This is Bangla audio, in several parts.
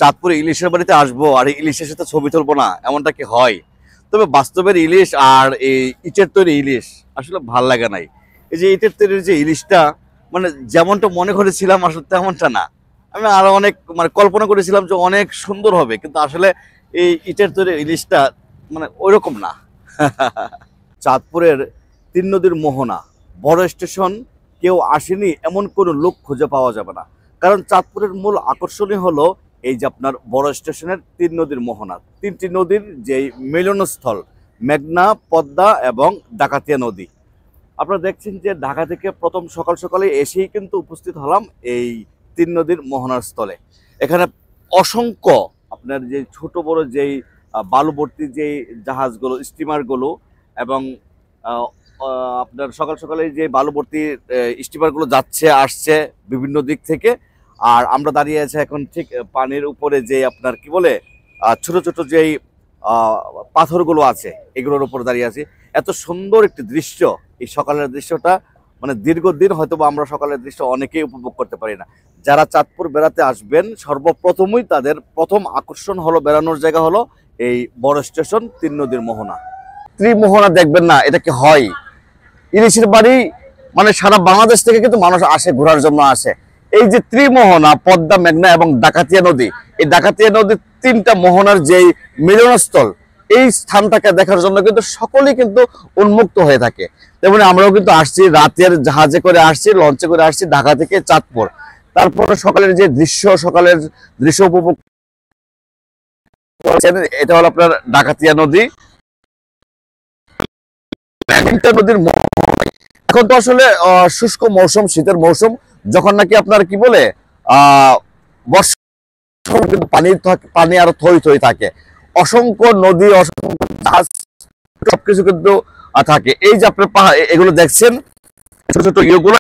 চাঁদপুরে ইলিশের বাড়িতে আসবো আর ইলিশের সাথে ছবি তুলবো না, এমনটা কি হয়? তবে বাস্তবের ইলিশ আর এই ইটের তৈরি ইলিশ আসলে ভাল লাগে নাই। এই যে ইটের তৈরির যে ইলিশটা, মানে যেমনটা মনে করেছিলাম আসলে তেমনটা না। আমি আরো অনেক মানে কল্পনা করেছিলাম যে অনেক সুন্দর হবে, কিন্তু আসলে এই ইটের তৈরি ইলিশটা মানে ওইরকম না। চাঁদপুরের তিন নদীর মোহনা বড় স্টেশন কেউ আসেনি এমন কোনো লোক খুঁজে পাওয়া যাবে না। কারণ চাঁদপুরের মূল আকর্ষণই হলো এই যে আপনার বড় স্টেশনের তিন নদীর মোহনা, তিনটি নদীর যেই মিলনস্থল, মেঘনা, পদ্মা এবং ডাকাতিয়া নদী। আপনারা দেখছেন যে ঢাকা থেকে প্রথম সকাল সকালে এসেই কিন্তু উপস্থিত হলাম এই তিন নদীর মোহনার স্থলে। এখানে অসংখ্য আপনার যে ছোট বড় যেই বালুভর্তি যেই জাহাজগুলো, স্টিমারগুলো এবং আহ, আপনার সকাল সকালে যে বালুভর্তি স্টিমারগুলো যাচ্ছে আসছে বিভিন্ন দিক থেকে। আর আমরা দাঁড়িয়ে আছি এখন ঠিক পানির উপরে যে আপনার কি বলে ছোট ছোট যেই আহ, পাথরগুলো আছে এগুলোর উপর দাঁড়িয়ে আছি। এত সুন্দর একটি দৃশ্য, এই সকালের দৃশ্যটা মানে দীর্ঘদিন হয়তো বা আমরা সকালের দৃশ্য অনেকেই উপভোগ করতে পারি না। যারা চাঁদপুর বেড়াতে আসবেন সর্বপ্রথমই তাদের প্রথম আকর্ষণ হলো, বেড়ানোর জায়গা হলো এই বড় স্টেশন তিন নদীর মোহনা। ত্রিমোহনা দেখবেন না, এটা কি হয়? ইলিশের বাড়ি মানে সারা বাংলাদেশ থেকে কিন্তু মানুষ আসে, ঘোরার জন্য আসে। এই যে ত্রিমোহনা, পদ্মা, মেঘনা এবং ডাকাতিয়া নদী, এই ডাকাতিয়া নদীর তিনটা মোহনার যেই মিলনস্থল, এই স্থানটাকে দেখার জন্য কিন্তু সকলেই কিন্তু উন্মুক্ত হয়ে থাকে। তেমন আমরাও কিন্তু আসছি, রাতের জাহাজে করে আসছি, লঞ্চে করে আসছি ঢাকা থেকে চাঁদপুর। তারপরে সকালের যে দৃশ্য, সকালের দৃশ্য উপভোগ করেছেন, এটা হলো আপনার ডাকাতিয়া নদী, মেঘনা নদীর। এখন তো আসলে শুষ্ক মৌসুম, শীতের মৌসুম, যখন নাকি আপনার কি বলে বর্ষা, কিন্তু পানি আরো থই থই থাকে, অসংখ্য নদী, অসংখ্য জাহাজ, সবকিছু কিন্তু থাকে। এই যে আপনার পাহাড় এগুলো দেখছেন, ছোট ছোট ইয়েগুলো,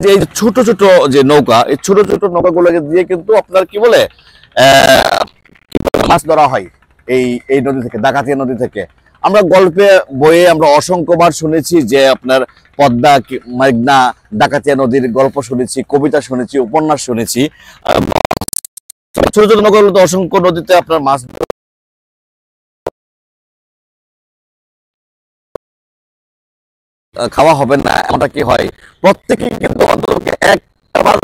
যে এই যে ছোট ছোট যে নৌকা, এই ছোট ছোট নৌকাগুলোকে দিয়ে কিন্তু আপনার কি বলে মাছ ধরা হয় এই এই নদী থেকে, ডাকাতিয়া নদী থেকে। আমরা গল্পে বইয়ে আমরা অসংখ্যবার শুনেছি যে আপনার পদ্মা, মেঘনা, ডাকাতিয়া নদীর গল্প শুনেছি, কবিতা শুনেছি, উপন্যাস শুনেছি। ছোট ছোট নৌকাগুলো তো অসংখ্য নদীতে আপনার মাছ খাওয়া হবে না এমনটা কি হয়? প্রত্যেকেই কিন্তু অন্তত একবার